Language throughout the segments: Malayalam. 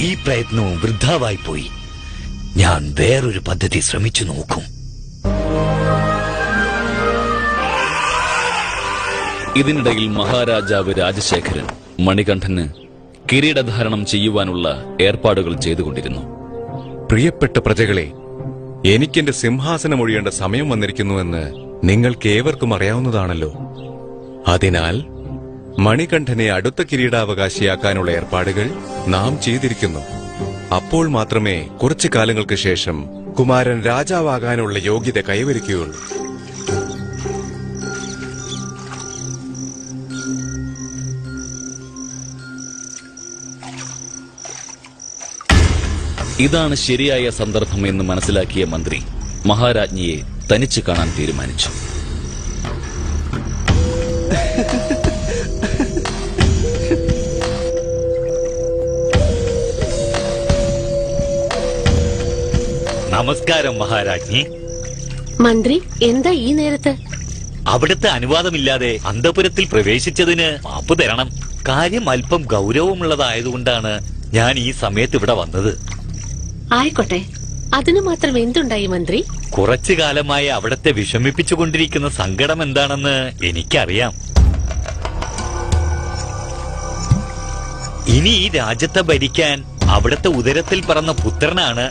ഈ പ്രയത്നവും വൃദ്ധാവായി പോയി. ഞാൻ വേറൊരു പദ്ധതി ശ്രമിച്ചു നോക്കും. ഇതിനിടയിൽ മഹാരാജാവ് രാജശേഖരൻ മണികണ്ഠന് കിരീടധാരണം ചെയ്യുവാനുള്ള ഏർപ്പാടുകൾ ചെയ്തുകൊണ്ടിരുന്നു. പ്രിയപ്പെട്ട പ്രജകളെ, എനിക്കെന്റെ സിംഹാസനം ഒഴിയേണ്ട സമയം വന്നിരിക്കുന്നുവെന്ന് നിങ്ങൾക്കേവർക്കും അറിയാവുന്നതാണല്ലോ. അതിനാൽ മണികണ്ഠനെ അടുത്ത കിരീടാവകാശിയാക്കാനുള്ള ഏർപ്പാടുകൾ നാം ചെയ്തിരിക്കുന്നു. അപ്പോൾ മാത്രമേ കുറച്ചു കാലങ്ങൾക്ക് ശേഷം കുമാരൻ രാജാവാകാനുള്ള യോഗ്യത കൈവരിക്കുകയുള്ളൂ. ഇതാണ് ശരിയായ സന്ദർഭം എന്ന് മനസ്സിലാക്കിയ മന്ത്രി മഹാരാജ്ഞിയെ തനിച്ചു കാണാൻ തീരുമാനിച്ചു. നമസ്കാരം മഹാരാജ്ഞി. മന്ത്രി, എന്താ ഈ നേരത്ത്? അവിടുത്തെ അനുവാദമില്ലാതെ അന്തപുരത്തിൽ പ്രവേശിച്ചതിന് മാപ്പ് തരണം. കാര്യം അല്പം ഗൗരവമുള്ളതായതുകൊണ്ടാണ് ഞാൻ ഈ സമയത്ത് ഇവിടെ വന്നത്. ആയിക്കോട്ടെ, അതിനു മാത്രം എന്തുണ്ടായി മന്ത്രി? കുറച്ചു കാലമായി അവിടത്തെ വിഷമിപ്പിച്ചുകൊണ്ടിരിക്കുന്ന സങ്കടം എന്താണെന്ന് എനിക്കറിയാം. ഇനി ഈ രാജ്യത്തെ ഭരിക്കാൻ അവിടത്തെ ഉദരത്തിൽ പറന്ന പുത്രനാണ്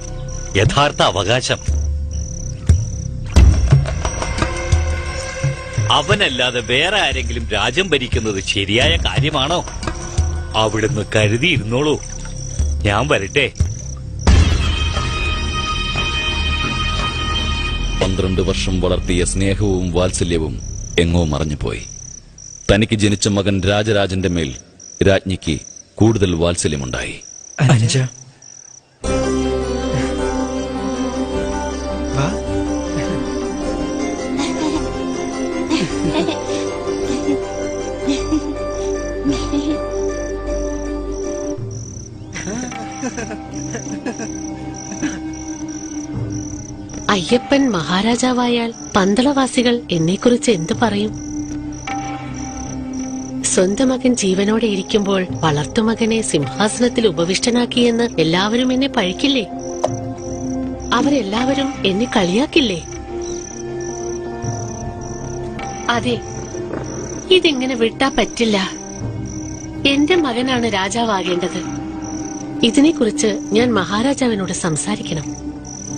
യഥാർത്ഥ അവകാശം. അവനല്ലാതെ വേറെ ആരെങ്കിലും രാജ്യം ഭരിക്കുന്നത് ശരിയായ കാര്യമാണോ? അവിടുന്ന് കരുതിയിരുന്നോളൂ. ഞാൻ വരട്ടെ. 12 വർഷം വളർത്തിയ സ്നേഹവും വാത്സല്യവും എങ്ങോ മറഞ്ഞുപോയി. തനിക്ക് ജനിച്ച മകൻ രാജരാജന്റെ മേൽ രാജ്ഞിക്ക് കൂടുതൽ വാത്സല്യമുണ്ടായി. അയ്യപ്പൻ മഹാരാജാവായാൽ പന്തളവാസികൾ എന്നെക്കുറിച്ച് എന്തു പറയും? സ്വന്തം മകൻ ജീവനോടെ ഇരിക്കുമ്പോൾ വളർത്തുമകനെ സിംഹാസനത്തിൽ ഉപവിഷ്ടനാക്കിയെന്ന് എല്ലാവരും എന്നെ പഴിക്കില്ലേ? അവരെല്ലാവരും എന്നെ കളിയാക്കില്ലേ? അതെ, ഇതിങ്ങനെ വിട്ടാ പറ്റില്ല. എന്റെ മകനാണ് രാജാവാകേണ്ടത്. ഇതിനെക്കുറിച്ച് ഞാൻ മഹാരാജാവിനോട് സംസാരിക്കണം.